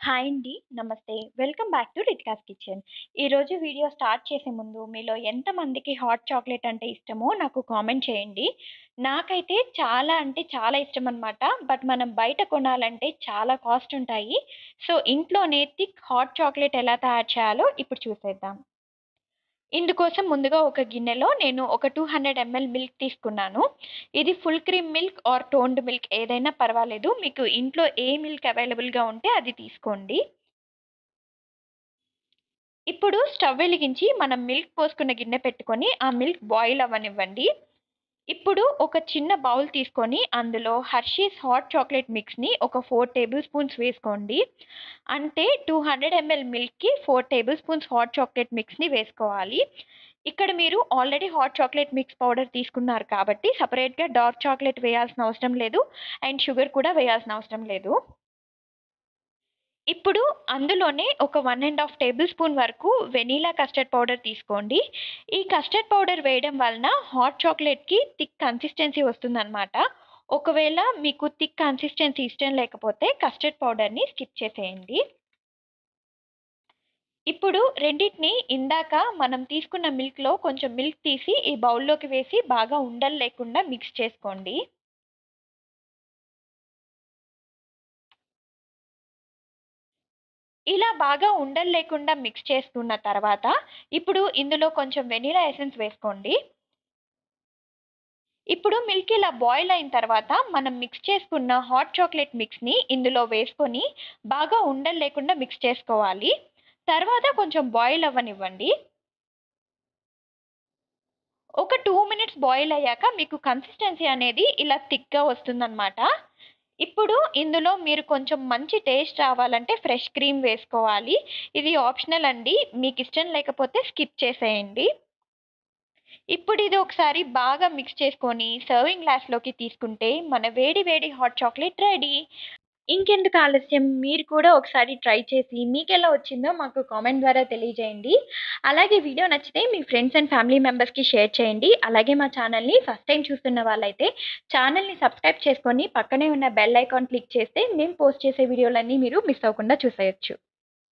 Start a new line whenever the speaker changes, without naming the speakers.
Hi అండి. నమస్తే. Welcome back to Ritika's kitchen. ఈరోజు వీడియో స్టార్ట్ చేసే ముందు మీలో ఎంతమందికి హాట్ చాక్లెట్ అంటే ఇష్టమో నాకు కామెంట్ చేయండి. నాకైతే చాలా అంటే చాలా ఇష్టమనమాట. బట్ మనం బయట కొనాలంటే చాలా కాస్ట్ ఉంటాయి. సో, ఇంట్లోనే థిక్ హాట్ చాక్లెట్ ఎలా తయారు చేయాలో ఇప్పుడు చూసేద్దాం. ఇందుకోసం ముందుగా ఒక గిన్నెలో నేను ఒక 200 ఎంఎల్ మిల్క్ తీసుకున్నాను. ఇది full cream milk are toned milk ఏదైనా పర్వాలేదు. మీకు ఇంట్లో ఏ మిల్క్ అవైలబుల్‌గా ఉంటే అది తీసుకోండి. ఇప్పుడు స్టవ్ వెలిగించి మనం మిల్క్ పోసుకున్న గిన్నె పెట్టుకొని, ఆ మిల్క్ బాయిల్ అవ్వనివ్వండి. ఇప్పుడు ఒక చిన్న బౌల్ తీసుకొని, అందులో హర్షీస్ హాట్ చాక్లేట్ మిక్స్‌ని ఒక 4 టేబుల్ స్పూన్స్ వేసుకోండి. అంటే 200 ఎంఎల్ మిల్క్‌కి 4 టేబుల్ స్పూన్స్ హాట్ చాక్లేట్ మిక్స్‌ని వేసుకోవాలి. ఇక్కడ మీరు already hot chocolate mix powder తీసుకున్నారు కాబట్టి, సెపరేట్‌గా డార్క్ చాక్లేట్ వేయాల్సిన అవసరం లేదు. అండ్ షుగర్ కూడా వేయాల్సిన అవసరం లేదు. ఇప్పుడు అందులోనే ఒక 1 ½ టేబుల్ స్పూన్ వరకు వెనిలా కస్టర్డ్ పౌడర్ తీసుకోండి. ఈ కస్టర్డ్ పౌడర్ వేయడం వలన హాట్ చాక్లేట్‌కి థిక్ కన్సిస్టెన్సీ వస్తుందనమాట. ఒకవేళ మీకు థిక్ కన్సిస్టెన్సీ ఇష్టం లేకపోతే కస్టర్డ్ పౌడర్‌ని స్కిప్ చేసేయండి. ఇప్పుడు రెండిటిని ఇందాక మనం తీసుకున్న మిల్క్‌లో కొంచెం మిల్క్ తీసి ఈ బౌల్‌లోకి వేసి బాగా ఉండలు లేకుండా మిక్స్ చేసుకోండి. ఇలా బాగా ఉండలు లేకుండా మిక్స్ చేసుకున్న తర్వాత, ఇప్పుడు ఇందులో కొంచెం వెనిలా ఎసెన్స్ వేసుకోండి. ఇప్పుడు మిల్క్ ఇలా బాయిల్ అయిన తర్వాత, మనం మిక్స్ చేసుకున్న హాట్ చాక్లేట్ మిక్స్‌ని ఇందులో వేసుకొని, బాగా ఉండలు లేకుండా మిక్స్ చేసుకోవాలి. తర్వాత కొంచెం బాయిల్ అవ్వనివ్వండి. ఒక 2 మినిట్స్ బాయిల్ అయ్యాక మీకు కన్సిస్టెన్సీ అనేది ఇలా థిక్‌గా వస్తుందన్నమాట. ఇప్పుడు ఇందులో మీరు కొంచెం మంచి టేస్ట్ రావాలంటే ఫ్రెష్ క్రీమ్ వేసుకోవాలి. ఇది ఆప్షనల్ అండి. మీకిష్టం లేకపోతే స్కిప్ చేసేయండి. ఇప్పుడు ఇది ఒకసారి బాగా మిక్స్ చేసుకొని సర్వింగ్ గ్లాస్‌లోకి తీసుకుంటే మన వేడి వేడి హాట్ చాక్లేట్ రెడీ. ఇంకెందుకు ఆలస్యం, మీరు కూడా ఒకసారి ట్రై చేసి మీకెలా వచ్చిందో మాకు కామెంట్ ద్వారా తెలియజేయండి. అలాగే వీడియో నచ్చితే మీ ఫ్రెండ్స్ అండ్ ఫ్యామిలీ మెంబర్స్‌కి షేర్ చేయండి. అలాగే మా ఛానల్‌ని ఫస్ట్ టైమ్ చూస్తున్న వాళ్ళైతే ఛానల్‌ని సబ్స్క్రైబ్ చేసుకొని పక్కనే ఉన్న బెల్ ఐకాన్ క్లిక్ చేస్తే మేము పోస్ట్ చేసే వీడియోలన్నీ మీరు మిస్ అవ్వకుండా చూసేయొచ్చు.